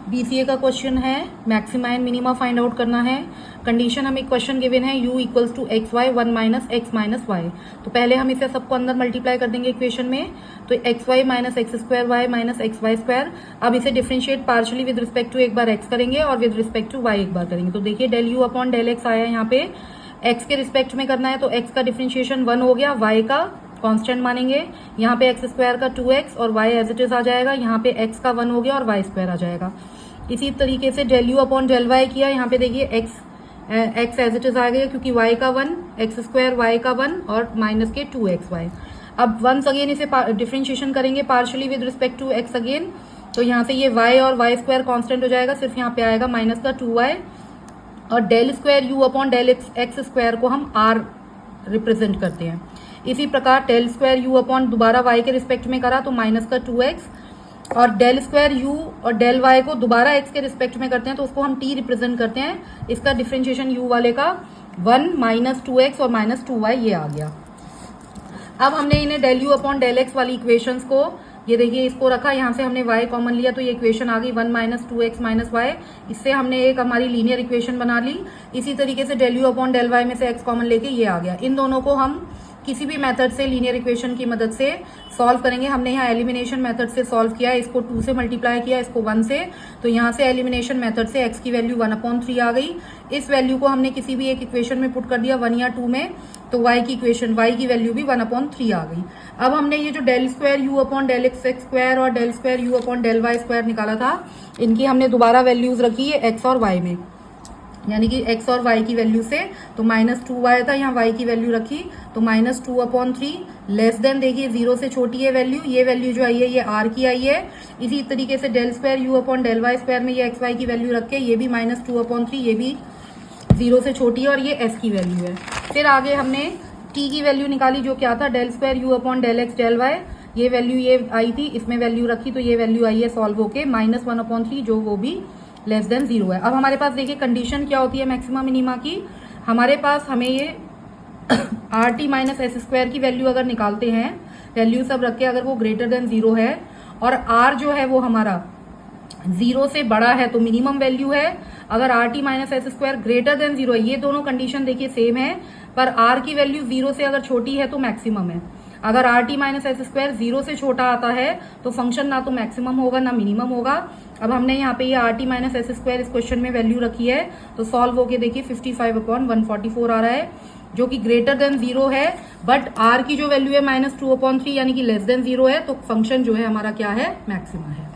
BCA का question है, maxima and minima find out करना है। कंडीशन हमें क्वेश्चन गिवन है u equals to X Y 1 minus X minus Y. तो पहले हम इसे सबको अंदर मल्टीप्लाई कर देंगे इक्वेशन में, तो X Y minus X square Y minus X Y square. अब इसे differentiate partially with respect to एक बार एक्स करेंगे और विद रिस्पेक्ट टू वाई एक बार करेंगे। तो देखिए del you upon del X आया, यहाँ पे एक्स के रिस्पेक्ट में करना है तो एक्स का डिफरेंशिएशन 1 हो गया, वाई का कांस्टेंट मानेंगे। यहाँ पे एक्स स्क्वायर का 2x और y एज इट इज आ जाएगा, यहाँ पे x का 1 हो गया और y स्क्वायर आ जाएगा। इसी तरीके से del you upon del y किया, यहाँ पे देखिए x एज इट इज आ गया क्योंकि y का 1, एक्स स्क्वायर y का 1 और माइनस के 2xy। अब वंस अगेन इसे डिफरेंशिएशन करेंगे partially with respect to x again, तो यहाँ से ये y और y स्क्वायर कॉन्स्टेंट हो जाएगा, सिर्फ यहाँ पे आएगा माइनस का 2y और del square u upon del x square को हम r रिप्रेजेंट करते हैं। इसी प्रकार डेल स्क्वायर यू अपॉन दोबारा y के रिस्पेक्ट में करा तो माइनस का 2x और डेल स्क्वायर यू और डेल y को दोबारा x के रिस्पेक्ट में करते हैं तो उसको हम t रिप्रेजेंट करते हैं। इसका डिफरेंशिएशन u वाले का 1 माइनस 2x और माइनस 2y ये आ गया। अब हमने इन्हें del you upon del x वाली इक्वेशंस को, ये देखिए इसको रखा, यहाँ से हमने y कॉमन लिया तो ये इक्वेशन आ गई 1 माइनस 2x माइनस वाई। इससे हमने एक हमारी लीनियर इक्वेशन बना ली। इसी तरीके से del you upon del y में से x कॉमन लेके ये आ गया। इन दोनों को हम किसी भी मेथड से लीनियर इक्वेशन की मदद से सॉल्व करेंगे। हमने यहाँ एलिमिनेशन मेथड से सॉल्व किया, इसको 2 से मल्टीप्लाई किया, इसको 1 से, तो यहाँ से एलिमिनेशन मेथड से x की वैल्यू 1/3 आ गई। इस वैल्यू को हमने किसी भी एक इक्वेशन में पुट कर दिया 1 या 2 में, तो y की वैल्यू भी 1/3 आ गई। अब हमने ये जो del square u upon del x square और del square u upon del y square निकाला था, इनकी हमने दोबारा वैल्यूज रखी है x और y में, यानी कि x और y की वैल्यू से, तो माइनस 2y था, यहाँ y की वैल्यू रखी तो माइनस 2/3 लेस देन, देखिए 0 से छोटी है वैल्यू, ये वैल्यू जो आई है ये r की आई है। इसी तरीके से del square u upon del y square में ये xy की वैल्यू रख के ये भी माइनस 2/3, ये भी 0 से छोटी है और ये s की वैल्यू है। फिर आगे हमने t की वैल्यू निकाली, जो क्या था del square u upon del x del y, ये वैल्यू ये आई थी, इसमें वैल्यू रखी तो ये वैल्यू आई है सॉल्व होके माइनस 1/3, जो वो भी लेस देन 0 है। अब हमारे पास देखिए कंडीशन क्या होती है मैक्सिमा मिनिमा की, हमारे पास हमें ये R T minus S square की वैल्यू अगर निकालते हैं, वैल्यू सब रख के, अगर वो ग्रेटर देन 0 है और आर जो है वो हमारा 0 से बड़ा है तो मिनिमम वैल्यू है, अगर R T minus S square greater than 0 है, ये दोनों कंडीशन देखिए सेम है, पर आर की वैल्यू 0 से अगर छोटी है तो मैक्सिमम है। अगर R T minus S square 0 से छोटा आता है तो फंक्शन ना तो मैक्सिमम होगा ना मिनिमम होगा। अब हमने यहाँ पे ये R T minus S square इस क्वेश्चन में वैल्यू रखी है, तो सॉल्व होके देखिए 55/144 आ रहा है, जो कि ग्रेटर देन 0 है, बट आर की जो वैल्यू है -2/3 यानी कि लेस देन 0 है, तो फंक्शन जो है हमारा क्या है, मैक्सिमा है।